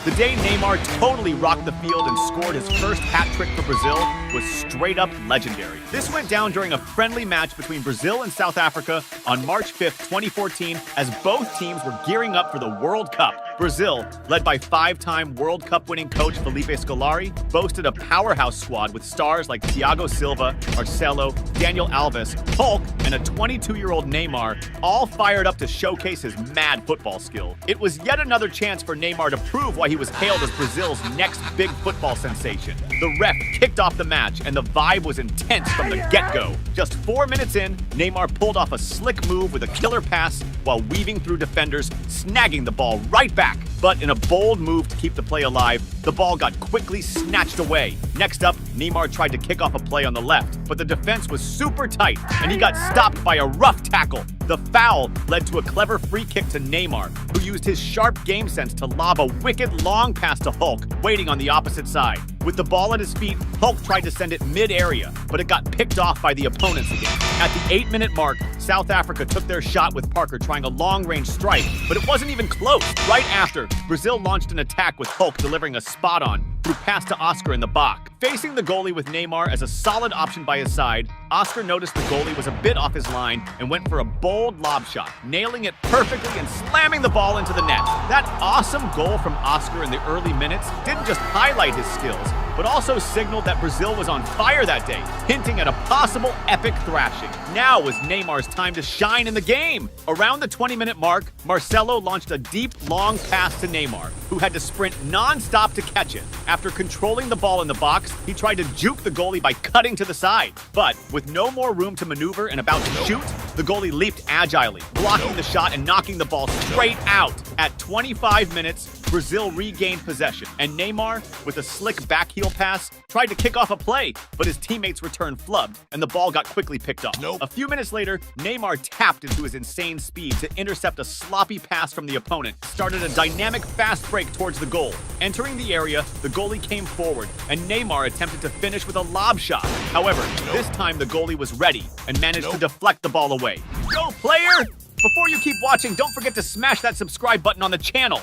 The day Neymar totally rocked the field and scored his first hat trick for Brazil was straight up legendary. This went down during a friendly match between Brazil and South Africa on March 5th, 2014, as both teams were gearing up for the World Cup. Brazil, led by five-time World Cup winning coach Felipe Scolari, boasted a powerhouse squad with stars like Thiago Silva, Marcelo, Daniel Alves, Hulk, and a 22-year-old Neymar, all fired up to showcase his mad football skill. It was yet another chance for Neymar to prove why he was hailed as Brazil's next big football sensation. The ref kicked off the match, and the vibe was intense from the get-go. Just 4 minutes in, Neymar pulled off a slick move with a killer pass while weaving through defenders, snagging the ball right back. But in a bold move to keep the play alive, the ball got quickly snatched away. Next up, Neymar tried to kick off a play on the left, but the defense was super tight, and he got stopped by a rough tackle. The foul led to a clever free kick to Neymar, who used his sharp game sense to lob a wicked long pass to Hulk, waiting on the opposite side. With the ball at his feet, Hulk tried to send it mid-area, but it got picked off by the opponents again. At the 8-minute mark, South Africa took their shot with Parker trying a long-range strike, but it wasn't even close. Right after, Brazil launched an attack with Hulk delivering a spot-on through pass to Oscar in the box. Facing the goalie with Neymar as a solid option by his side, Oscar noticed the goalie was a bit off his line and went for a bold lob shot, nailing it perfectly and slamming the ball into the net. That awesome goal from Oscar in the early minutes didn't just highlight his skills, but also signaled that Brazil was on fire that day, hinting at a possible epic thrashing. Now was Neymar's time to shine in the game. Around the 20-minute mark, Marcelo launched a deep, long pass to Neymar, who had to sprint non-stop to catch it. After controlling the ball in the box, he tried to juke the goalie by cutting to the side. But with no more room to maneuver and about to shoot, the goalie leaped agilely, blocking the shot and knocking the ball straight out. At 25 minutes, Brazil regained possession, and Neymar, with a slick back heel pass, tried to kick off a play, but his teammates returned flubbed, and the ball got quickly picked off. A few minutes later, Neymar tapped into his insane speed to intercept a sloppy pass from the opponent, started a dynamic fast break towards the goal. Entering the area, the goalie came forward, and Neymar attempted to finish with a lob shot. However, this time the goalie was ready and managed to deflect the ball away. Go, player! Before you keep watching, don't forget to smash that subscribe button on the channel.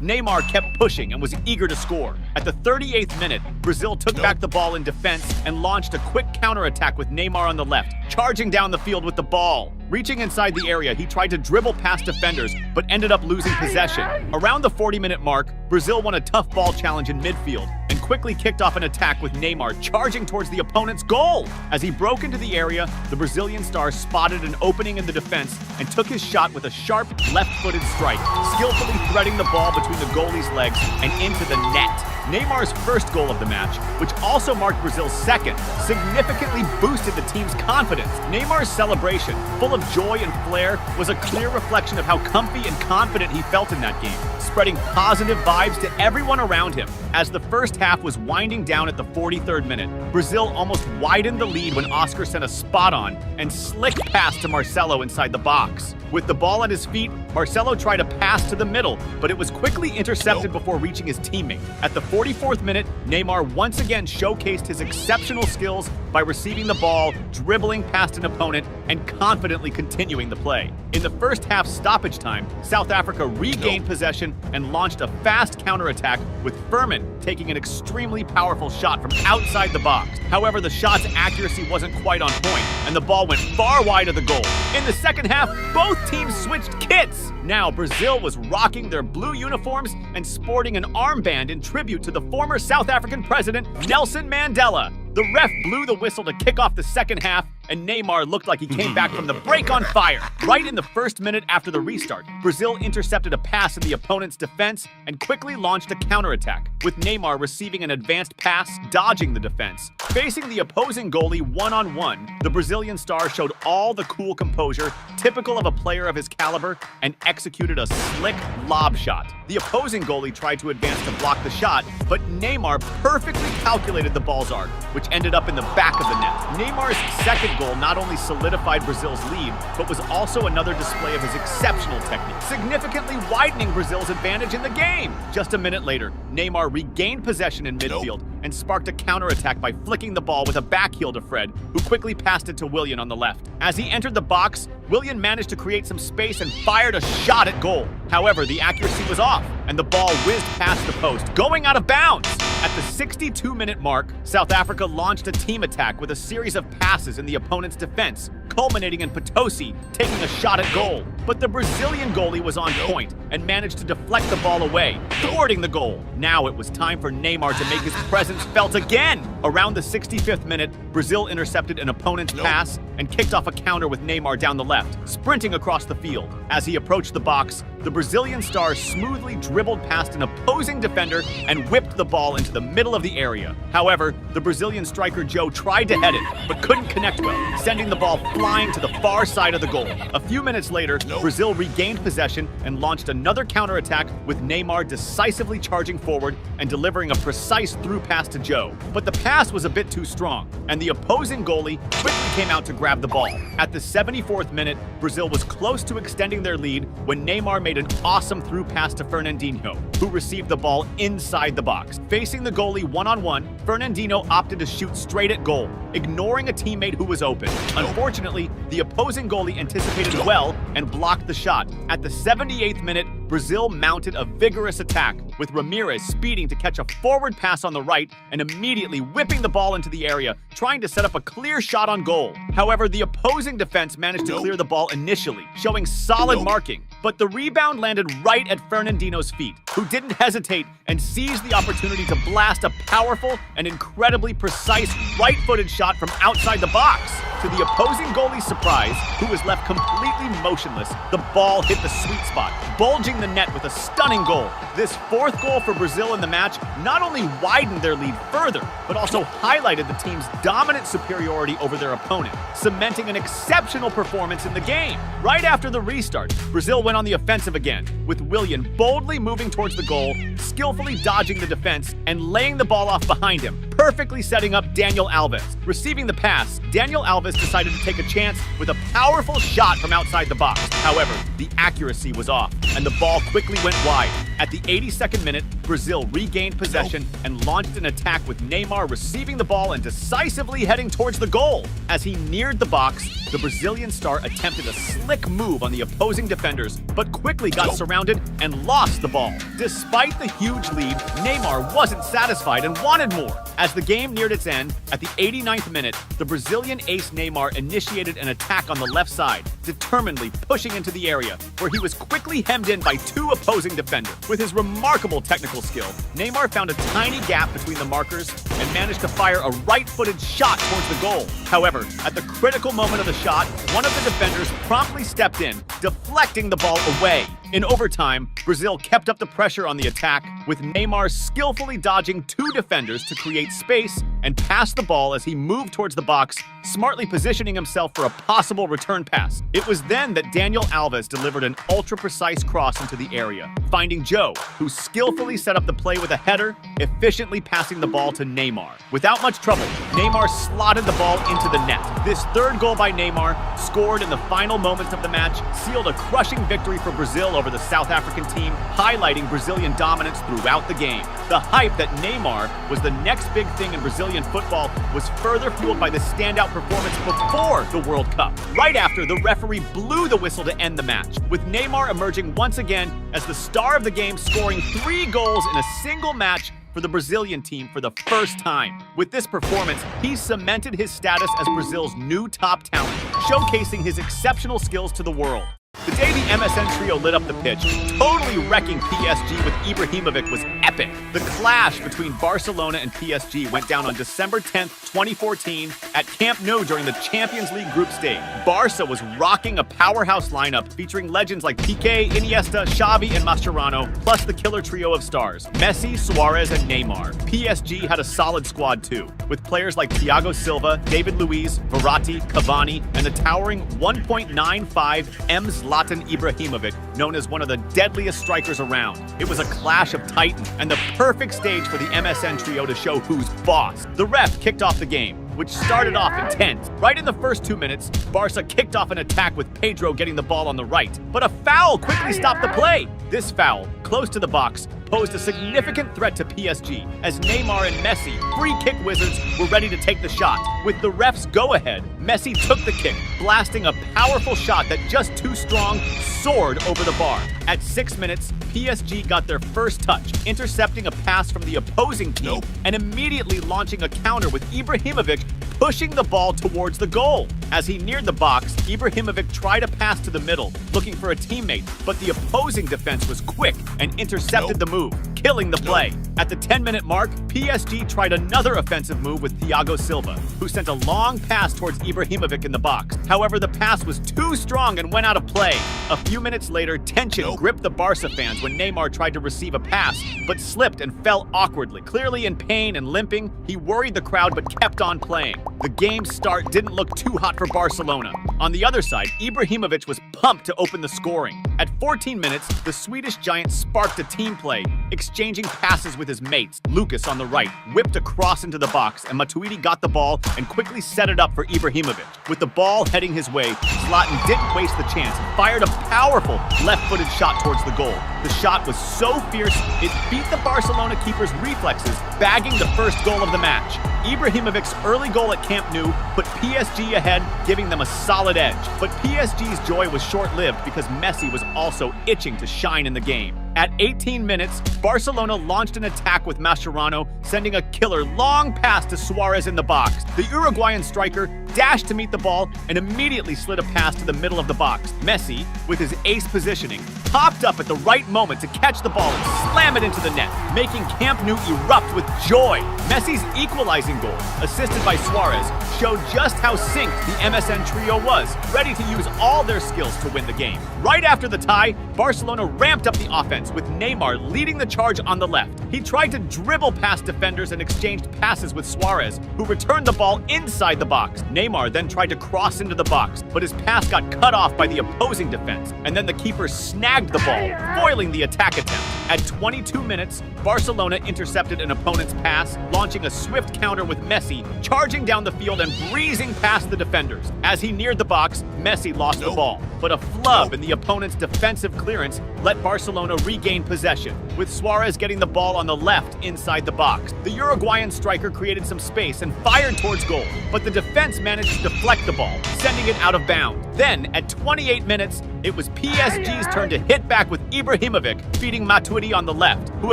Neymar kept pushing and was eager to score. At the 38th minute, Brazil took back the ball in defense and launched a quick counterattack with Neymar on the left, charging down the field with the ball. Reaching inside the area, he tried to dribble past defenders, but ended up losing possession. Around the 40-minute mark, Brazil won a tough ball challenge in midfield and quickly kicked off an attack with Neymar charging towards the opponent's goal. As he broke into the area, the Brazilian star spotted an opening in the defense and took his shot with a sharp left-footed strike, skillfully threading the ball between the goalie's legs and into the net. Neymar's first goal of the match, which also marked Brazil's second, significantly boosted the team's confidence. Neymar's celebration, full of joy and flair, was a clear reflection of how comfy and confident he felt in that game, spreading positive vibes to everyone around him. As the first half was winding down at the 43rd minute, Brazil almost widened the lead when Oscar sent a spot-on and slick pass to Marcelo inside the box. With the ball at his feet, Marcelo tried a pass to the middle, but it was quickly intercepted before reaching his teammate. At the 44th minute, Neymar once again showcased his exceptional skills by receiving the ball, dribbling past an opponent, and confidently continuing the play. In the first half stoppage time, South Africa regained possession and launched a fast counterattack with Furman taking an extremely powerful shot from outside the box. However, the shot's accuracy wasn't quite on point, and the ball went far wide of the goal. In the second half, both teams switched kits. Now, Brazil was rocking their blue uniforms and sporting an armband in tribute to the former South African president, Nelson Mandela. The ref blew the whistle to kick off the second half, and Neymar looked like he came back from the break on fire. Right in the first minute after the restart, Brazil intercepted a pass in the opponent's defense and quickly launched a counterattack, with Neymar receiving an advanced pass, dodging the defense. Facing the opposing goalie one-on-one, the Brazilian star showed all the cool composure typical of a player of his caliber and executed a slick lob shot. The opposing goalie tried to advance to block the shot, but Neymar perfectly calculated the ball's arc, which ended up in the back of the net. Neymar's second goal not only solidified Brazil's lead, but was also another display of his exceptional technique, significantly widening Brazil's advantage in the game. Just a minute later, Neymar regained possession in midfield, and sparked a counterattack by flicking the ball with a backheel to Fred, who quickly passed it to Willian on the left. As he entered the box, Willian managed to create some space and fired a shot at goal. However, the accuracy was off, and the ball whizzed past the post, going out of bounds. At the 62-minute mark, South Africa launched a team attack with a series of passes in the opponent's defense, culminating in Potosi taking a shot at goal. But the Brazilian goalie was on point and managed to deflect the ball away, thwarting the goal. Now it was time for Neymar to make his presence felt again. Around the 65th minute, Brazil intercepted an opponent's pass and kicked off a counter with Neymar down the left, sprinting across the field. As he approached the box, the Brazilian star smoothly dribbled past an opposing defender and whipped the ball into the middle of the area. However, the Brazilian striker Joe tried to head it, but couldn't connect well, sending the ball flying to the far side of the goal. A few minutes later, Brazil regained possession and launched another counterattack with Neymar decisively charging forward and delivering a precise through pass to Joe. But the pass was a bit too strong, and the opposing goalie quickly came out to grab the ball. At the 74th minute, Brazil was close to extending their lead when Neymar made an awesome through pass to Fernandinho, who received the ball inside the box. Facing the goalie one-on-one, Fernandinho opted to shoot straight at goal, ignoring a teammate who was open. Unfortunately, the opposing goalie anticipated well and blocked the shot. At the 78th minute, Brazil mounted a vigorous attack, with Ramirez speeding to catch a forward pass on the right and immediately whipping the ball into the area, trying to set up a clear shot on goal. However, the opposing defense managed to clear the ball initially, showing solid marking. But the rebound landed right at Fernandinho's feet, who didn't hesitate and seized the opportunity to blast a powerful and incredibly precise right-footed shot from outside the box. To the opposing goalie's surprise, who was left completely motionless, the ball hit the sweet spot, bulging the net with a stunning goal. This fourth goal for Brazil in the match not only widened their lead further, but also highlighted the team's dominant superiority over their opponent, cementing an exceptional performance in the game. Right after the restart, Brazil went on the offensive again, with Willian boldly moving towards the goal, skillfully dodging the defense, and laying the ball off behind him, perfectly setting up Daniel Alves. Receiving the pass, Daniel Alves decided to take a chance with a powerful shot from outside the box. However, the accuracy was off, and the ball quickly went wide. At the 82nd minute, Brazil regained possession and launched an attack with Neymar receiving the ball and decisively heading towards the goal. As he neared the box, the Brazilian star attempted a slick move on the opposing defenders, but quickly got surrounded and lost the ball. Despite the huge lead, Neymar wasn't satisfied and wanted more. As the game neared its end, at the 89th minute, the Brazilian ace Neymar initiated an attack on the left side, determinedly pushing into the area, where he was quickly hemmed in by two opposing defenders. With his remarkable technical skill, Neymar found a tiny gap between the markers and managed to fire a right-footed shot towards the goal. However, at the critical moment of the shot, one of the defenders promptly stepped in, deflecting the ball away. In overtime, Brazil kept up the pressure on the attack, with Neymar skillfully dodging two defenders to create space and pass the ball as he moved towards the box, smartly positioning himself for a possible return pass. It was then that Daniel Alves delivered an ultra-precise cross into the area, finding Joe, who skillfully set up the play with a header, efficiently passing the ball to Neymar. Without much trouble, Neymar slotted the ball into the net. This third goal by Neymar, scored in the final moments of the match, sealed a crushing victory for Brazil over the South African team, highlighting Brazilian dominance throughout the game. The hype that Neymar was the next big thing in Brazilian football was further fueled by the standout performance before the World Cup. Right after, the referee blew the whistle to end the match, with Neymar emerging once again as the star of the game, scoring 3 goals in a single match for the Brazilian team for the first time. With this performance, he cemented his status as Brazil's new top talent, showcasing his exceptional skills to the world. The day the MSN trio lit up the pitch, totally wrecking PSG with Ibrahimovic, was epic. The clash between Barcelona and PSG went down on December 10th, 2014 at Camp Nou during the Champions League group stage. Barca was rocking a powerhouse lineup featuring legends like Piqué, Iniesta, Xavi, and Mascherano, plus the killer trio of stars, Messi, Suarez, and Neymar. PSG had a solid squad too, with players like Thiago Silva, David Luiz, Verratti, Cavani, and the towering 1.95 M Zlatan Ibrahimovic, known as one of the deadliest strikers around. It was a clash of titans and the perfect stage for the MSN trio to show who's boss. The ref kicked off the game, which started off intense. Right in the first 2 minutes, Barca kicked off an attack with Pedro getting the ball on the right, but a foul quickly stopped the play. This foul, close to the box, posed a significant threat to PSG as Neymar and Messi, free kick wizards, were ready to take the shot. With the ref's go-ahead, Messi took the kick, blasting a powerful shot that just too strong soared over the bar. At 6 minutes, PSG got their first touch, intercepting a pass from the opposing team and immediately launching a counter with Ibrahimovic pushing the ball towards the goal. As he neared the box, Ibrahimovic tried a pass to the middle, looking for a teammate, but the opposing defense was quick and intercepted the move, killing the play. At the 10-minute mark, PSG tried another offensive move with Thiago Silva, who sent a long pass towards Ibrahimovic in the box. However, the pass was too strong and went out of play. A few minutes later, tension gripped the Barca fans when Neymar tried to receive a pass, but slipped and fell awkwardly. Clearly in pain and limping, he worried the crowd but kept on playing. The game's start didn't look too hot for Barcelona. On the other side, Ibrahimovic was pumped to open the scoring. At 14 minutes, the Swedish giant sparked a team play, exchanging passes with his mates. Lucas on the right whipped a cross into the box, and Matuidi got the ball and quickly set it up for Ibrahimovic. With the ball heading his way, Zlatan didn't waste the chance and fired a powerful left-footed shot towards the goal. The shot was so fierce, it beat the Barcelona keeper's reflexes, bagging the first goal of the match. Ibrahimovic's early goal at Camp Nou put PSG ahead, giving them a solid edge. But PSG's joy was short-lived because Messi was also itching to shine in the game. At 18 minutes, Barcelona launched an attack with Mascherano, sending a killer long pass to Suarez in the box. The Uruguayan striker dashed to meet the ball and immediately slid a pass to the middle of the box. Messi, with his ace positioning, popped up at the right moment to catch the ball and slam it into the net, making Camp Nou erupt with joy. Messi's equalizing goal, assisted by Suarez, showed just how synced the MSN trio was, ready to use all their skills to win the game. Right after the tie, Barcelona ramped up the offense, with Neymar leading the charge on the left. He tried to dribble past defenders and exchanged passes with Suarez, who returned the ball inside the box. Neymar then tried to cross into the box, but his pass got cut off by the opposing defense, and then the keeper snagged the ball, foiling the attack attempt. At 22 minutes, Barcelona intercepted an opponent's pass, launching a swift counter with Messi, charging down the field and breezing past the defenders. As he neared the box, Messi lost the ball, but a flub in the opponent's defensive clearance let Barcelona regain possession, with Suarez getting the ball on the left inside the box. The Uruguayan striker created some space and fired towards goal, but the defense managed to deflect the ball, sending it out of bounds. Then, at 28 minutes, it was PSG's turn to hit back with Ibrahimovic, feeding Matuidi on the left, who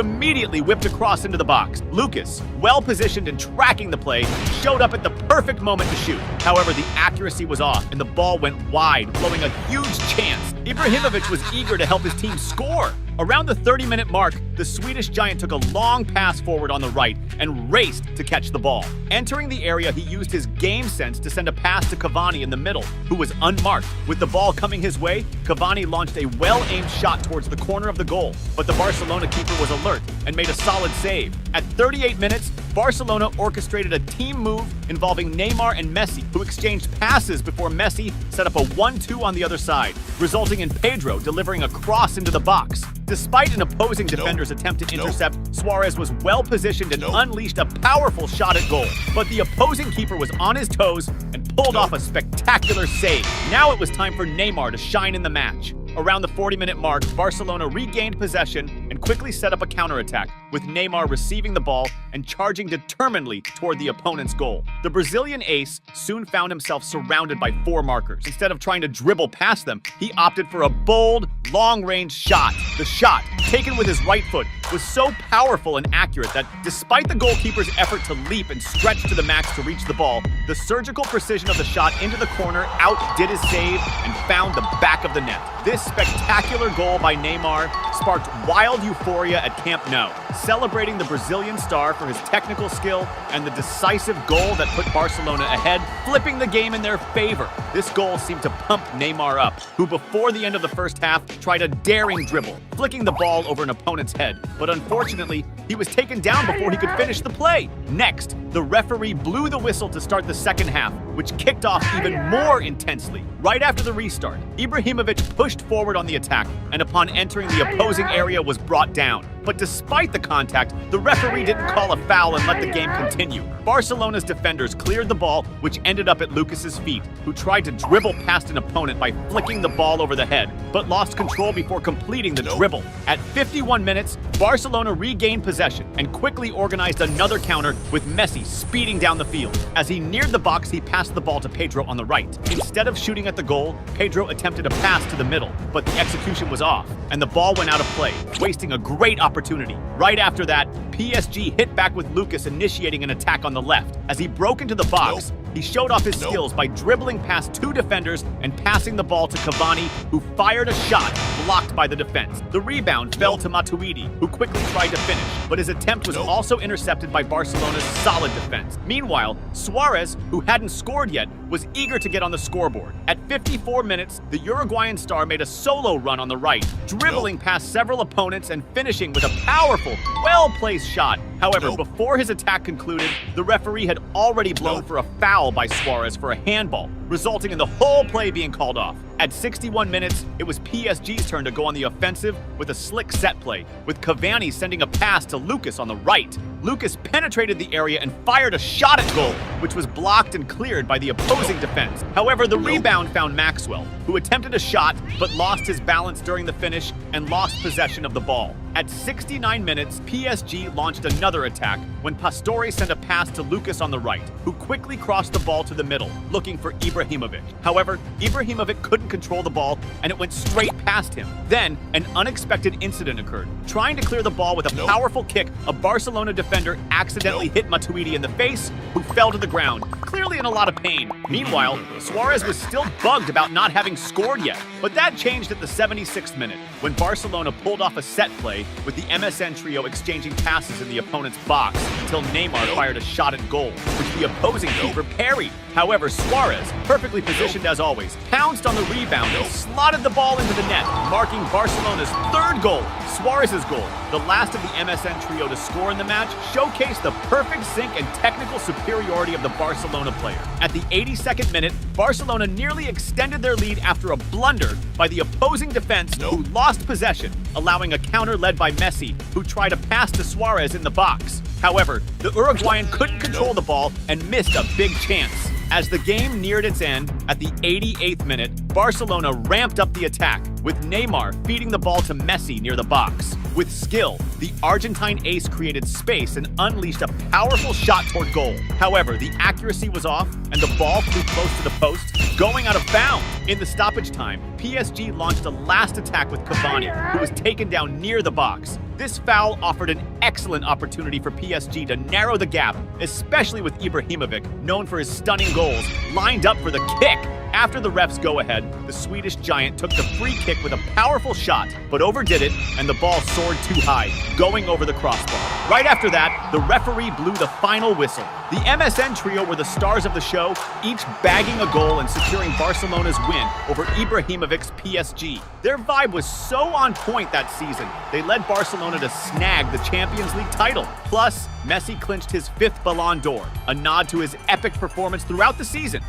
immediately whipped across into the box. Lucas, well-positioned and tracking the play, showed up at the perfect moment to shoot. However, the accuracy was off, and the ball went wide, blowing a huge chance. Ibrahimovic was eager to help his team score. Around the 30-minute mark, the Swedish giant took a long pass forward on the right and raced to catch the ball. Entering the area, he used his game sense to send a pass to Cavani in the middle, who was unmarked. With the ball coming his way, Cavani launched a well-aimed shot towards the corner of the goal, but the Barcelona keeper was alert and made a solid save. At 38 minutes, Barcelona orchestrated a team move involving Neymar and Messi, who exchanged passes before Messi set up a 1-2 on the other side, resulting in Pedro delivering a cross into the box. Despite an opposing defender's attempt to intercept, Suarez was well-positioned and unleashed a powerful shot at goal. But the opposing keeper was on his toes and pulled off a spectacular save. Now it was time for Neymar to shine in the match. Around the 40-minute mark, Barcelona regained possession and quickly set up a counterattack, with Neymar receiving the ball and charging determinedly toward the opponent's goal. The Brazilian ace soon found himself surrounded by 4 markers. Instead of trying to dribble past them, he opted for a bold, long-range shot. The shot, taken with his right foot, was so powerful and accurate that despite the goalkeeper's effort to leap and stretch to the max to reach the ball, the surgical precision of the shot into the corner outdid his save and found the back of the net. This spectacular goal by Neymar sparked wild euphoria at Camp Nou, celebrating the Brazilian star for his technical skill and the decisive goal that put Barcelona ahead, flipping the game in their favor. This goal seemed to pump Neymar up, who before the end of the first half tried a daring dribble, flicking the ball over an opponent's head, but unfortunately, he was taken down before he could finish the play. Next, the referee blew the whistle to start the second half, which kicked off even more intensely. Right after the restart, Ibrahimovic pushed forward on the attack, and upon entering the opposing area was brought down. but despite the contact, the referee didn't call a foul and let the game continue. Barcelona's defenders cleared the ball, which ended up at Lucas's feet, who tried to dribble past an opponent by flicking the ball over the head, but lost control before completing the dribble. At 51 minutes, Barcelona regained possession and quickly organized another counter with Messi speeding down the field. As he neared the box, he passed the ball to Pedro on the right. Instead of shooting at the goal, Pedro attempted a pass to the middle, but the execution was off, and the ball went out of play, wasting a great opportunity. Right after that, PSG hit back with Lucas initiating an attack on the left. As he broke into the box, he showed off his skills by dribbling past two defenders and passing the ball to Cavani, who fired a shot blocked by the defense. The rebound fell to Matuidi, who quickly tried to finish, but his attempt was also intercepted by Barcelona's solid defense. Meanwhile, Suarez, who hadn't scored yet, was eager to get on the scoreboard. At 54 minutes, the Uruguayan star made a solo run on the right, dribbling past several opponents and finishing with a powerful, well-placed shot. However, before his attack concluded, the referee had already blown for a foul by Suarez for a handball, resulting in the whole play being called off. At 61 minutes, it was PSG's turn to go on the offensive with a slick set play, with Cavani sending a pass to Lucas on the right. Lucas penetrated the area and fired a shot at goal, which was blocked and cleared by the opposing defense. However, the rebound found Maxwell, who attempted a shot but lost his balance during the finish and lost possession of the ball. At 69 minutes, PSG launched another attack when Pastore sent a pass to Lucas on the right, who quickly crossed the ball to the middle, looking for Ibrahimovic. However, Ibrahimovic couldn't control the ball and it went straight past him. Then, an unexpected incident occurred. Trying to clear the ball with a powerful kick, a Barcelona defender accidentally hit Matuidi in the face, who fell to the ground, clearly in a lot of pain. Meanwhile, Suarez was still bugged about not having scored yet, but that changed at the 76th minute, when Barcelona pulled off a set play with the MSN trio exchanging passes in the opponent's box until Neymar fired a shot at goal, which the opposing keeper parried. However, Suarez, perfectly positioned as always, pounced on the rebound and slotted the ball into the net, marking Barcelona's third goal. Suarez's goal, the last of the MSN trio to score in the match, showcased the perfect sync and technical superiority of the Barcelona player. At the 82nd minute, Barcelona nearly extended their lead after a blunder by the opposing defense, who lost possession, allowing a counter led by Messi, who tried a pass to Suarez in the box. However, the Uruguayan couldn't control the ball and missed a big chance. As the game neared its end, at the 88th minute, Barcelona ramped up the attack, with Neymar feeding the ball to Messi near the box. With skill, the Argentine ace created space and unleashed a powerful shot toward goal. However, the accuracy was off, and the ball flew close to the post, going out of bounds. In the stoppage time, PSG launched a last attack with Cavani, who was taken down near the box. This foul offered an excellent opportunity for PSG to narrow the gap, especially with Ibrahimovic, known for his stunning goals, lined up for the kick. After the ref's go-ahead, the Swedish giant took the free kick with a powerful shot, but overdid it, and the ball soared too high, going over the crossbar. Right after that, the referee blew the final whistle. The MSN trio were the stars of the show, each bagging a goal and securing Barcelona's win over Ibrahimovic's PSG. Their vibe was so on point that season, they led Barcelona to snag the Champions League title. Plus, Messi clinched his 5th Ballon d'Or, a nod to his epic performance throughout the season.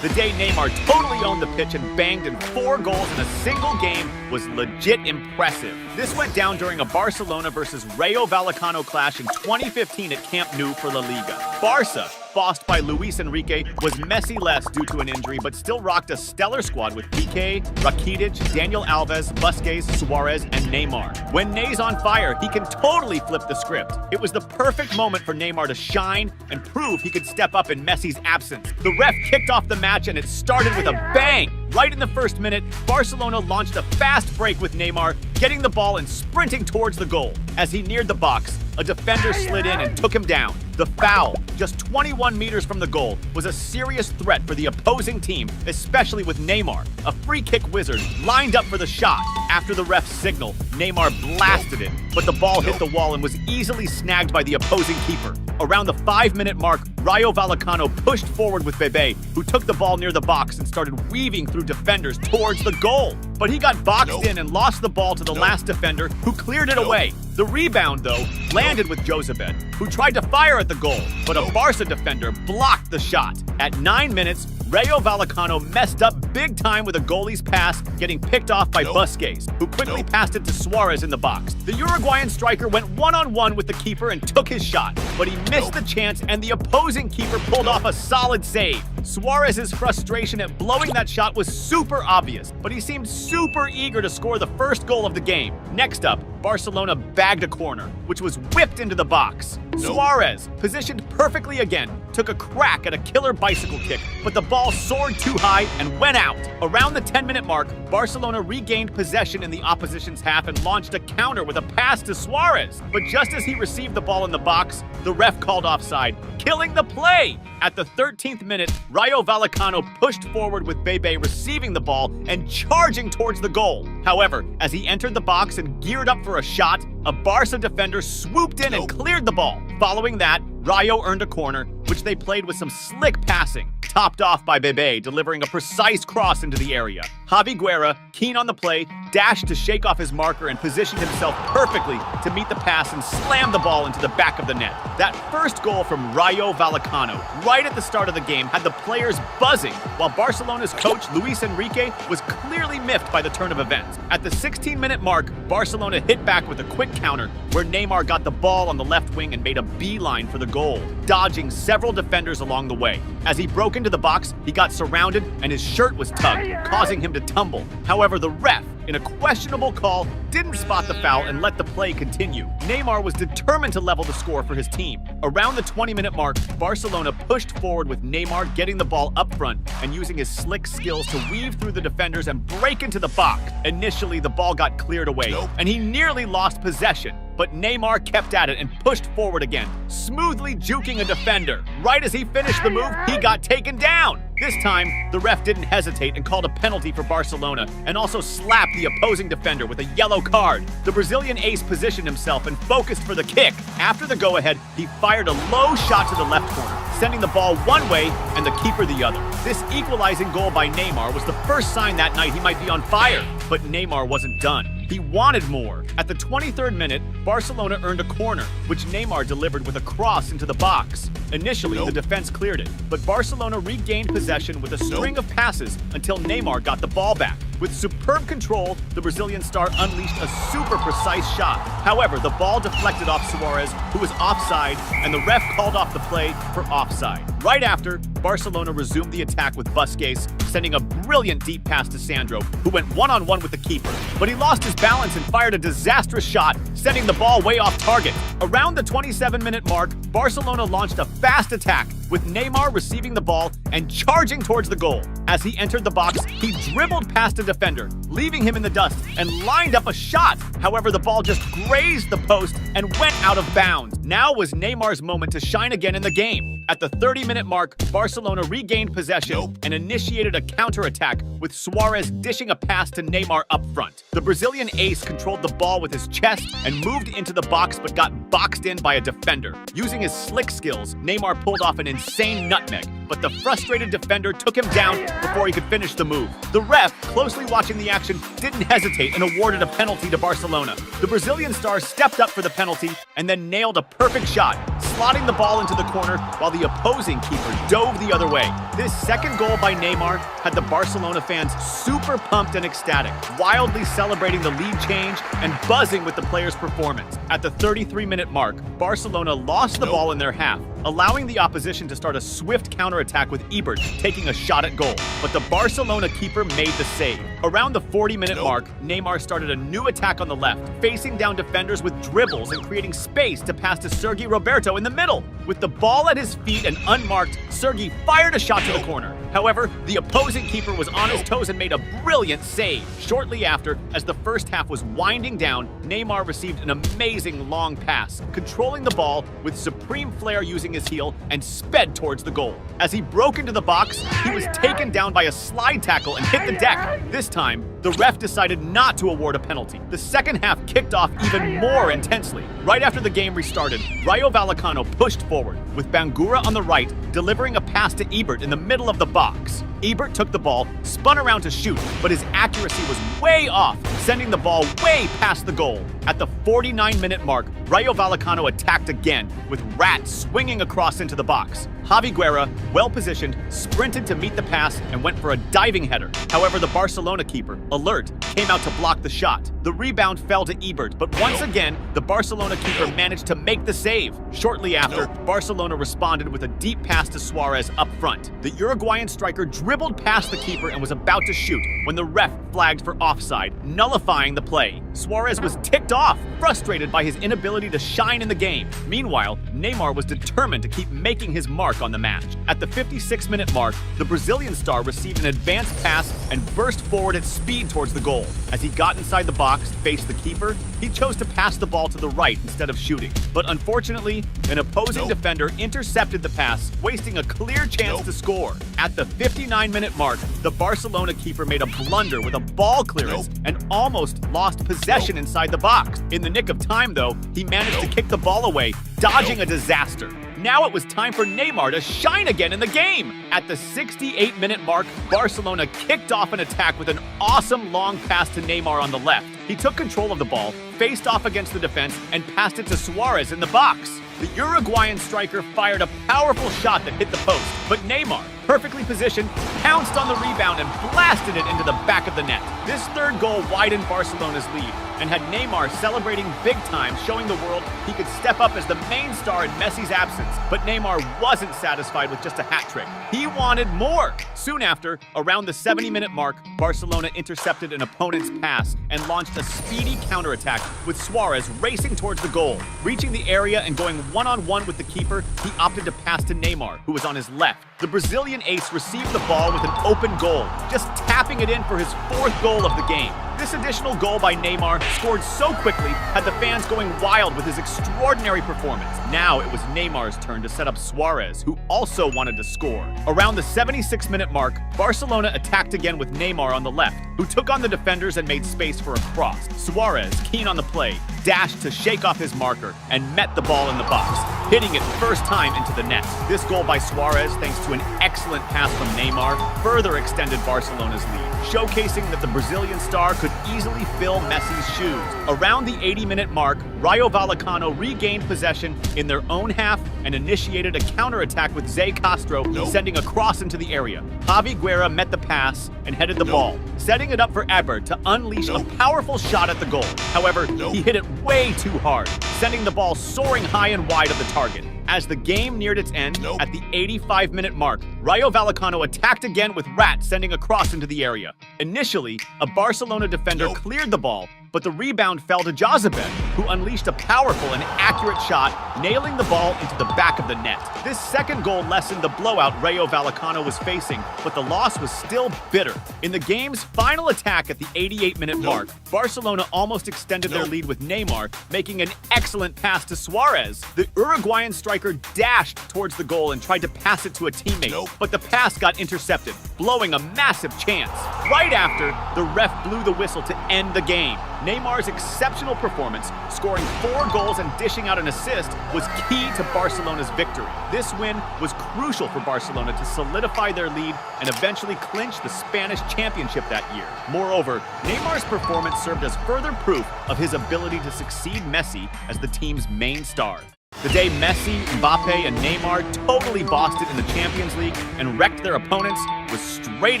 The day Neymar totally owned the pitch and banged in 4 goals in a single game was legit impressive. This went down during a Barcelona versus Rayo Vallecano clash in 2015 at Camp Nou for La Liga. Barca, bossed by Luis Enrique, was Messi-less due to an injury, but still rocked a stellar squad with Piqué, Rakitic, Daniel Alves, Puskás, Suarez, and Neymar. When Ney's on fire, he can totally flip the script. It was the perfect moment for Neymar to shine and prove he could step up in Messi's absence. The ref kicked off the match and it started with a bang. Right in the first minute, Barcelona launched a fast break with Neymar, getting the ball and sprinting towards the goal. As he neared the box, a defender slid in and took him down. The foul, just 21 meters from the goal, was a serious threat for the opposing team, especially with Neymar, a free kick wizard, lined up for the shot. After the ref's signal, Neymar blasted it, but the ball hit the wall and was easily snagged by the opposing keeper. Around the 5-minute mark, Rayo Vallecano pushed forward with Bebe, who took the ball near the box and started weaving through defenders towards the goal. but he got boxed in and lost the ball to the last defender, who cleared it away. The rebound, though, landed with Jozabed, who tried to fire at the goal, but a Barca defender blocked the shot. At 9 minutes, Rayo Vallecano messed up big time with a goalie's pass getting picked off by Puskás, who quickly passed it to Suarez in the box. The Uruguayan striker went one-on-one with the keeper and took his shot, but he missed the chance and the opposing keeper pulled off a solid save. Suarez's frustration at blowing that shot was super obvious, but he seemed super eager to score the first goal of the game. Next up, Barcelona bagged a corner, which was whipped into the box. Suarez, positioned perfectly again, took a crack at a killer bicycle kick, but the ball soared too high and went out. Around the 10-minute mark, Barcelona regained possession in the opposition's half and launched a counter with a pass to Suarez. But just as he received the ball in the box, the ref called offside, killing the play. At the 13th minute, Rayo Vallecano pushed forward with Bebe receiving the ball and charging towards the goal. However, as he entered the box and geared up for a shot, a Barca defender swooped in and cleared the ball. Following that, Rayo earned a corner, which they played with some slick passing, topped off by Bebe, delivering a precise cross into the area. Javi Guerra, keen on the play, dashed to shake off his marker and positioned himself perfectly to meet the pass and slam the ball into the back of the net. That first goal from Rayo Vallecano, right at the start of the game, had the players buzzing, while Barcelona's coach, Luis Enrique, was clearly miffed by the turn of events. At the 16-minute mark, Barcelona hit back with a quick counter, where Neymar got the ball on the left wing and made a beeline for the goal, dodging several defenders along the way. As he broke into the box, he got surrounded and his shirt was tugged, causing him to tumble. However, the ref, in a questionable call, didn't spot the foul and let the play continue. Neymar was determined to level the score for his team. Around the 20-minute mark, Barcelona pushed forward with Neymar getting the ball up front and using his slick skills to weave through the defenders and break into the box. Initially, the ball got cleared away, and he nearly lost possession. But Neymar kept at it and pushed forward again, smoothly juking a defender. Right as he finished the move, he got taken down. This time, the ref didn't hesitate and called a penalty for Barcelona and also slapped the opposing defender with a yellow card. The Brazilian ace positioned himself and focused for the kick. After the go-ahead, he fired a low shot to the left corner, sending the ball one way and the keeper the other. This equalizing goal by Neymar was the first sign that night he might be on fire. But Neymar wasn't done. He wanted more. At the 23rd minute, Barcelona earned a corner, which Neymar delivered with a cross into the box. Initially, the defense cleared it, but Barcelona regained possession with a string of passes until Neymar got the ball back. With superb control, the Brazilian star unleashed a super precise shot. However, the ball deflected off Suarez, who was offside, and the ref called off the play for offside. Right after, Barcelona resumed the attack with Puskás, sending a brilliant deep pass to Sandro, who went one-on-one with the keeper. But he lost his balance and fired a disastrous shot, sending the ball way off target. Around the 27-minute mark, Barcelona launched a fast attack, with Neymar receiving the ball and charging towards the goal. As he entered the box, he dribbled past a defender, leaving him in the dust, and lined up a shot. However, the ball just grazed the post and went out of bounds. Now was Neymar's moment to shine again in the game. At the 30-minute mark, Barcelona regained possession and initiated a counterattack, with Suarez dishing a pass to Neymar up front. The Brazilian ace controlled the ball with his chest and moved into the box but got boxed in by a defender. Using his slick skills, Neymar pulled off an insane nutmeg, but the frustrated defender took him down before he could finish the move. The ref, closely watching the action, didn't hesitate and awarded a penalty to Barcelona. The Brazilian star stepped up for the penalty and then nailed a perfect shot, slotting the ball into the corner while the opposing keeper dove the other way. This second goal by Neymar had the Barcelona fans super pumped and ecstatic, wildly celebrating the lead change and buzzing with the players' performance. At the 33-minute mark, Barcelona lost the ball in their half, allowing the opposition to start a swift counterattack with Ibert taking a shot at goal. But the Barcelona keeper made the save. Around the 40-minute mark, Neymar started a new attack on the left, facing down defenders with dribbles and creating space to pass to Sergi Roberto in the middle. With the ball at his feet and unmarked, Sergi fired a shot to the corner. However, the opposing keeper was on his toes and made a brilliant save. Shortly after, as the first half was winding down, Neymar received an amazing long pass, controlling the ball with supreme flair using his heel and sped towards the goal. As he broke into the box, he was taken down by a slide tackle and hit the deck. This time, the ref decided not to award a penalty. The second half kicked off even more intensely. Right after the game restarted, Rayo Vallecano pushed forward, with Bangura on the right delivering a pass to Ibert in the middle of the box. Ebert took the ball, spun around to shoot, but his accuracy was way off, sending the ball way past the goal. At the 49-minute mark, Rayo Vallecano attacked again, with Rat swinging across into the box. Javi Guerra, well-positioned, sprinted to meet the pass and went for a diving header. However, the Barcelona keeper, alert, came out to block the shot. The rebound fell to Ebert, but once again, the Barcelona keeper managed to make the save. Shortly after, Barcelona responded with a deep pass to Suarez up front. The Uruguayan striker dribbled past the keeper and was about to shoot when the ref flagged for offside, nullifying the play. Suarez was ticked off, frustrated by his inability to shine in the game. Meanwhile, Neymar was determined to keep making his mark on the match. At the 56-minute mark, the Brazilian star received an advanced pass and burst forward at speed towards the goal. As he got inside the box, faced the keeper, he chose to pass the ball to the right instead of shooting. But unfortunately, an opposing defender intercepted the pass, wasting a clear chance to score. At the 59-minute mark, the Barcelona keeper made a blunder with a ball clearance and almost lost possession inside the box. In the nick of time, though, he managed to kick the ball away, dodging a disaster. Now it was time for Neymar to shine again in the game. At the 68-minute mark, Barcelona kicked off an attack with an awesome long pass to Neymar on the left. He took control of the ball, faced off against the defense, and passed it to Suarez in the box. The Uruguayan striker fired a powerful shot that hit the post, but Neymar, perfectly positioned, pounced on the rebound and blasted it into the back of the net. This third goal widened Barcelona's lead and had Neymar celebrating big time, showing the world he could step up as the main star in Messi's absence. But Neymar wasn't satisfied with just a hat trick. He wanted more. Soon after, around the 70-minute mark, Barcelona intercepted an opponent's pass and launched a speedy counterattack with Suarez racing towards the goal. Reaching the area and going one-on-one with the keeper, he opted to pass to Neymar, who was on his left. The Brazilian ace received the ball with an open goal, just tapping it in for his fourth goal of the game. This additional goal by Neymar, scored so quickly, had the fans going wild with his extraordinary performance. Now it was Neymar's turn to set up Suarez, who also wanted to score. Around the 76-minute mark, Barcelona attacked again with Neymar on the left, who took on the defenders and made space for a cross. Suarez, keen on the play, dashed to shake off his marker and met the ball in the box, hitting it first time into the net. This goal by Suarez, thanks to an excellent pass from Neymar, further extended Barcelona's lead, showcasing that the Brazilian star could easily fill Messi's shoes. Around the 80-minute mark, Rayo Vallecano regained possession in their own half and initiated a counterattack with Zé Castro sending a cross into the area. Javi Guerra met the pass and headed the ball, setting it up for Ebert to unleash a powerful shot at the goal. However, he hit it way too hard, sending the ball soaring high and wide of the target. As the game neared its end, at the 85-minute mark, Rayo Vallecano attacked again with Rat sending a cross into the area. Initially, a Barcelona defender cleared the ball, but the rebound fell to Jozabed, who unleashed a powerful and accurate shot, nailing the ball into the back of the net. This second goal lessened the blowout Rayo Vallecano was facing, but the loss was still bitter. In the game's final attack at the 88-minute mark, Barcelona almost extended their lead with Neymar, making an excellent pass to Suarez. The Uruguayan striker dashed towards the goal and tried to pass it to a teammate, but the pass got intercepted, blowing a massive chance. Right after, the ref blew the whistle to end the game. Neymar's exceptional performance, scoring 4 goals and dishing out an assist, was key to Barcelona's victory. This win was crucial for Barcelona to solidify their lead and eventually clinch the Spanish championship that year. Moreover, Neymar's performance served as further proof of his ability to succeed Messi as the team's main star. The day Messi, Mbappe, and Neymar totally bossed it in the Champions League and wrecked their opponents was straight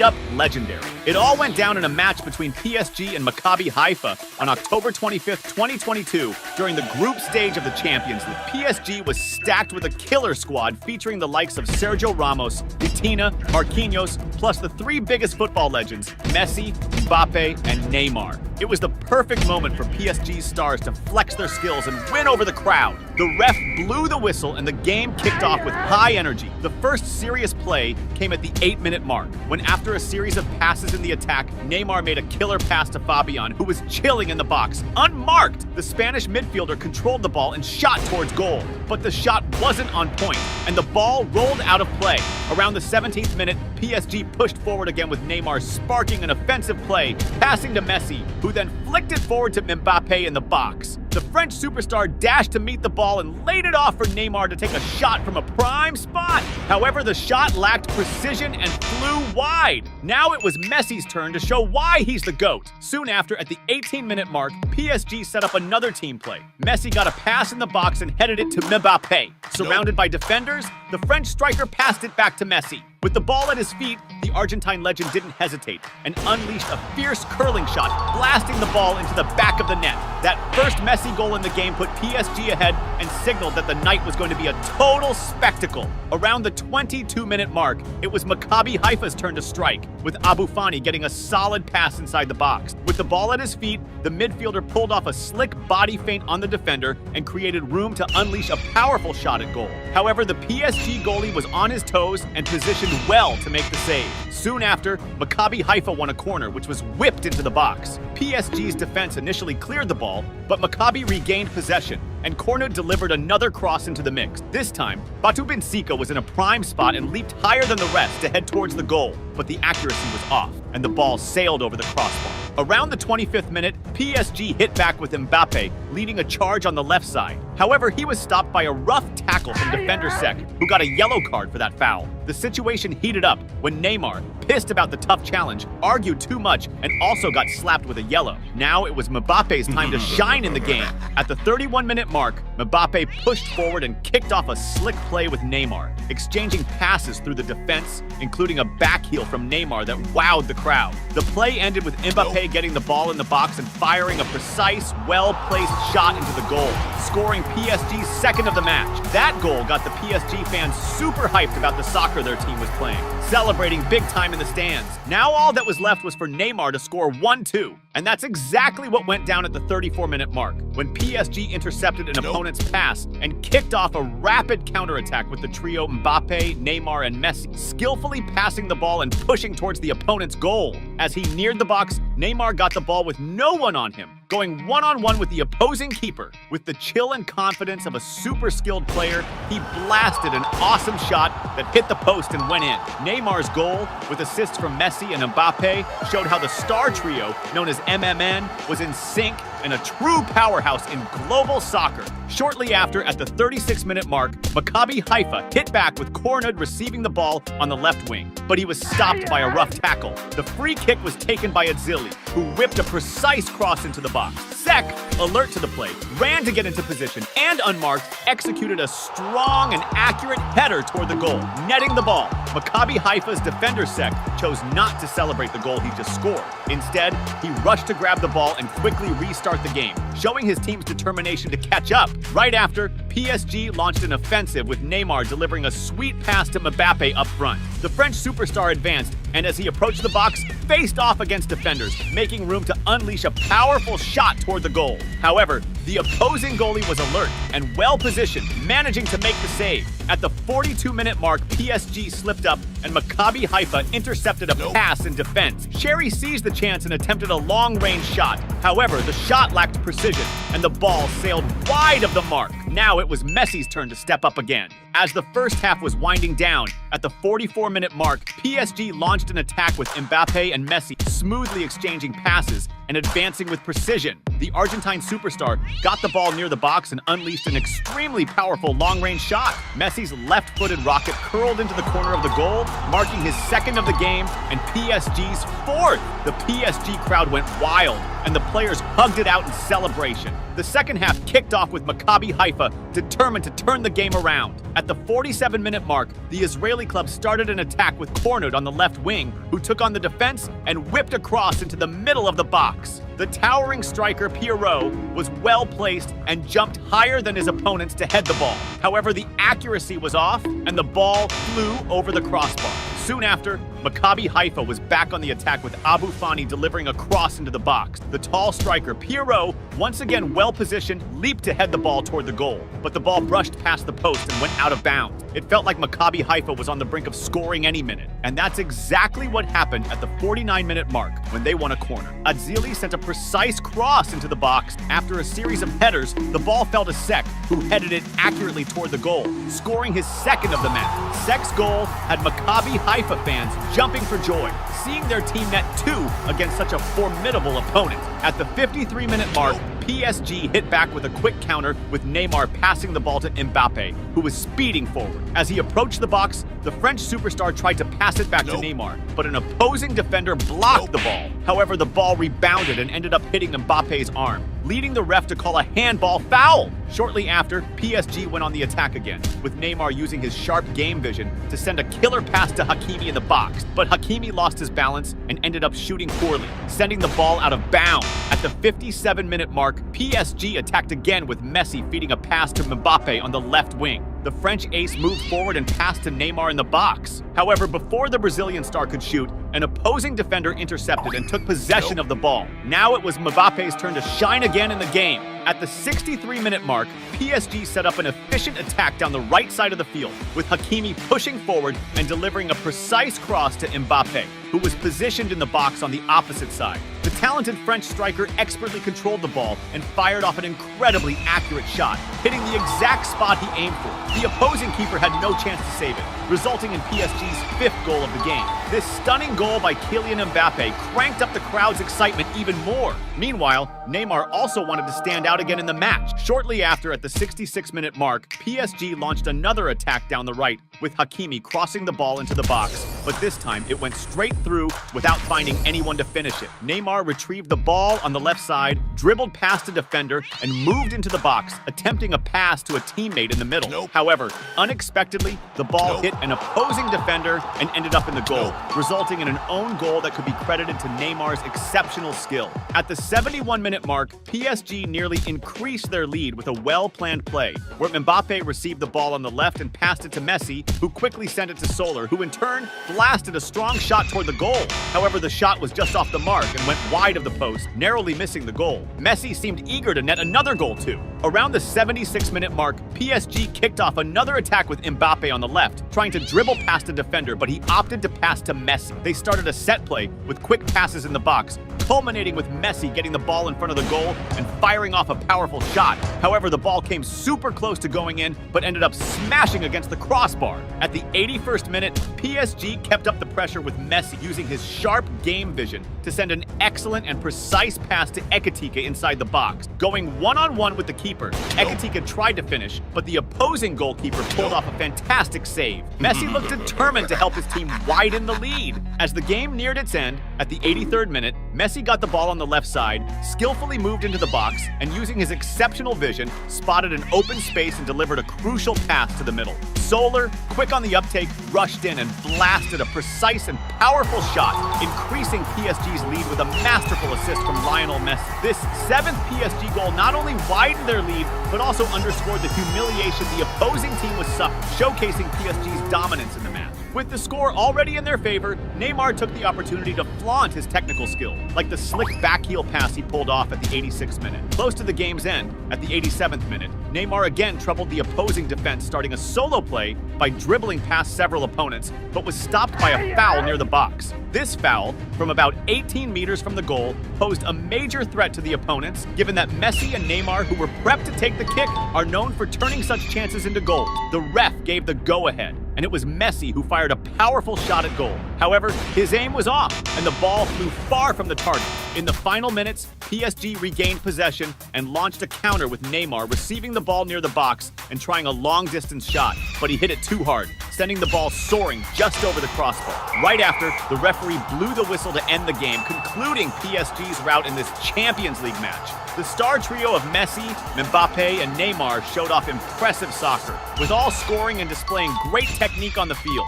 up legendary. It all went down in a match between PSG and Maccabi Haifa on October 25th, 2022 during the group stage of the Champions League. PSG was stacked with a killer squad featuring the likes of Sergio Ramos, Vitinha, Marquinhos, plus the 3 biggest football legends, Messi, Mbappe, and Neymar. It was the perfect moment for PSG's stars to flex their skills and win over the crowd. The ref blew the whistle and the game kicked off with high energy. The first serious play came at the 8-minute mark, when after a series of passes in the attack, Neymar made a killer pass to Fabian, who was chilling in the box. Unmarked, the Spanish midfielder controlled the ball and shot towards goal. But the shot wasn't on point, and the ball rolled out of play. Around the 17th minute, PSG pushed forward again with Neymar sparking an offensive play, passing to Messi, who then flicked it forward to Mbappé in the box. The French superstar dashed to meet the ball and laid it off for Neymar to take a shot from a prime spot. However, the shot lacked precision and flew wide. Now it was Messi's turn to show why he's the GOAT. Soon after, at the 18-minute mark, PSG set up another team play. Messi got a pass in the box and headed it to Mbappé. Surrounded by defenders, the French striker passed it back to Messi. With the ball at his feet, the Argentine legend didn't hesitate and unleashed a fierce curling shot, blasting the ball into the back of the net. That first Messi goal in the game put PSG ahead and signaled that the night was going to be a total spectacle. Around the 22-minute mark, it was Maccabi Haifa's turn to strike, with Abu Fani getting a solid pass inside the box. With the ball at his feet, the midfielder pulled off a slick body feint on the defender and created room to unleash a powerful shot at goal. However, the PSG goalie was on his toes and positioned well to make the save. Soon after, Maccabi Haifa won a corner, which was whipped into the box. PSG's defense initially cleared the ball, but Maccabi regained possession, and Cornu delivered another cross into the mix. This time, Batu Benfica was in a prime spot and leaped higher than the rest to head towards the goal, but the accuracy was off, and the ball sailed over the crossbar. Around the 25th minute, PSG hit back with Mbappé, leading a charge on the left side. However, he was stopped by a rough tackle from defender Sek, who got a yellow card for that foul. The situation heated up when Neymar, pissed about the tough challenge, argued too much and also got slapped with a yellow. Now it was Mbappe's time to shine in the game. At the 31-minute mark, Mbappé pushed forward and kicked off a slick play with Neymar, exchanging passes through the defense, including a back heel from Neymar that wowed the crowd. The play ended with Mbappé getting the ball in the box and firing a precise, well-placed shot into the goal, scoring PSG's second of the match. That goal got the PSG fans super hyped about the soccer their team was playing, celebrating big time in the stands. Now all that was left was for Neymar to score 1-2, and that's exactly what went down at the 34-minute mark, when PSG intercepted an opponent's pass and kicked off a rapid counterattack with the trio Mbappé, Neymar, and Messi, skillfully passing the ball and pushing towards the opponent's goal. As he neared the box, Neymar got the ball with no one on him, going one-on-one with the opposing keeper. With the chill and confidence of a super skilled player, he blasted an awesome shot that hit the post and went in. Neymar's goal, with assists from Messi and Mbappé, showed how the star trio, known as MMN, was in sync and a true powerhouse in global soccer. Shortly after, at the 36-minute mark, Maccabi Haifa hit back with Cornu receiving the ball on the left wing, but he was stopped by a rough tackle. The free kick was taken by Adzili, who whipped a precise cross into the box. Sek, alert to the play, ran to get into position and, unmarked, executed a strong and accurate header toward the goal, netting the ball. Maccabi Haifa's defender Sek chose not to celebrate the goal he just scored. Instead, he rushed to grab the ball and quickly restart the game, showing his team's determination to catch up. Right after, PSG launched an offensive with Neymar delivering a sweet pass to Mbappé up front. The French superstar advanced, and as he approached the box, faced off against defenders, making room to unleash a powerful shot toward the goal. However, the opposing goalie was alert and well-positioned, managing to make the save. At the 42-minute mark, PSG slipped up and Maccabi Haifa intercepted a pass in defense. Sherry seized the chance and attempted a long-range shot. However, the shot lacked precision and the ball sailed wide of the mark. Now it was Messi's turn to step up again. As the first half was winding down, at the 44-minute mark, PSG launched an attack with Mbappé and Messi smoothly exchanging passes and advancing with precision. The Argentine superstar got the ball near the box and unleashed an extremely powerful long-range shot. Messi's left-footed rocket curled into the corner of the goal, marking his second of the game and PSG's fourth. The PSG crowd went wild, and the players hugged it out in celebration. The second half kicked off with Maccabi Haifa determined to turn the game around. At the 47-minute mark, the Israeli club started an attack with Cornu on the left wing, who took on the defense and whipped a cross into the middle of the box. The towering striker Pierrot was well-placed and jumped higher than his opponents to head the ball. However, the accuracy was off and the ball flew over the crossbar. Soon after, Maccabi Haifa was back on the attack with Abu Fani delivering a cross into the box. The tall striker Pierrot, once again well-positioned, leaped to head the ball toward the goal, but the ball brushed past the post and went out of bounds. It felt like Maccabi Haifa was on the brink of scoring any minute. And that's exactly what happened at the 49-minute mark when they won a corner. Adzili sent a precise cross into the box. After a series of headers, the ball fell to Sek, who headed it accurately toward the goal, scoring his second of the match. Sek's goal had Maccabi Haifa fans jumping for joy, seeing their team net 2 against such a formidable opponent. At the 53-minute mark, PSG hit back with a quick counter with Neymar passing the ball to Mbappe, who was speeding forward. As he approached the box, the French superstar tried to pass it back to Neymar, but an opposing defender blocked the ball. However, the ball rebounded and ended up hitting Mbappe's arm, leading the ref to call a handball foul. Shortly after, PSG went on the attack again, with Neymar using his sharp game vision to send a killer pass to Hakimi in the box. But Hakimi lost his balance and ended up shooting poorly, sending the ball out of bounds. At the 57-minute mark, PSG attacked again with Messi feeding a pass to Mbappe on the left wing. The French ace moved forward and passed to Neymar in the box. However, before the Brazilian star could shoot, an opposing defender intercepted and took possession of the ball. Now it was Mbappe's turn to shine again in the game. At the 63-minute mark, PSG set up an efficient attack down the right side of the field, with Hakimi pushing forward and delivering a precise cross to Mbappe, who was positioned in the box on the opposite side. The talented French striker expertly controlled the ball and fired off an incredibly accurate shot, hitting the exact spot he aimed for. The opposing keeper had no chance to save it, resulting in PSG's 5th goal of the game. This stunning goal by Kylian Mbappe cranked up the crowd's excitement even more. Meanwhile, Neymar also wanted to stand out again in the match. Shortly after, at the 66-minute mark, PSG launched another attack down the right, with Hakimi crossing the ball into the box, but this time it went straight through without finding anyone to finish it. Neymar retrieved the ball on the left side, dribbled past a defender, and moved into the box, attempting a pass to a teammate in the middle. However, unexpectedly, the ball hit an opposing defender and ended up in the goal, resulting in an own goal that could be credited to Neymar's exceptional skill. At the 71-minute mark, PSG nearly increased their lead with a well-planned play, where Mbappe received the ball on the left and passed it to Messi, who quickly sent it to Soler, who in turn blasted a strong shot toward the goal. However, the shot was just off the mark and went wide of the post, narrowly missing the goal. Messi seemed eager to net another goal too. Around the 76-minute mark, PSG kicked off another attack with Mbappe on the left, trying to dribble past a defender, but he opted to pass to Messi. They started a set play with quick passes in the box, culminating with Messi getting the ball in front of the goal and firing off a powerful shot. However, the ball came super close to going in, but ended up smashing against the crossbar. At the 81st minute, PSG kept up the pressure with Messi using his sharp game vision to send an excellent and precise pass to Ekitike inside the box. Going one-on-one with the keeper, Ekitike tried to finish, but the opposing goalkeeper pulled off a fantastic save. Messi looked determined to help his team widen the lead. As the game neared its end, at the 83rd minute, Messi got the ball on the left side, skillfully moved into the box, and using his exceptional vision, spotted an open space and delivered a crucial pass to the middle. Soler, quick on the uptake, rushed in and blasted a precise and powerful shot, increasing PSG's lead with a masterful assist from Lionel Messi. This 7th PSG goal not only widened their lead, but also underscored the humiliation the opposing team was suffering, showcasing PSG's dominance in the match. With the score already in their favor, Neymar took the opportunity to flaunt his technical skill, like the slick backheel pass he pulled off at the 86th minute. Close to the game's end, at the 87th minute, Neymar again troubled the opposing defense, starting a solo play by dribbling past several opponents, but was stopped by a foul near the box. This foul, from about 18 meters from the goal, posed a major threat to the opponents, given that Messi and Neymar, who were prepped to take the kick, are known for turning such chances into goals. The ref gave the go-ahead, and it was Messi who fired a powerful shot at goal. However, his aim was off, and the ball flew far from the target. In the final minutes, PSG regained possession and launched a counter with Neymar receiving the ball near the box and trying a long-distance shot, but he hit it too hard, sending the ball soaring just over the crossbar. Right after, the referee blew the whistle to end the game, concluding PSG's route in this Champions League match. The star trio of Messi, Mbappe, and Neymar showed off impressive soccer, with all scoring and displaying great technique on the field.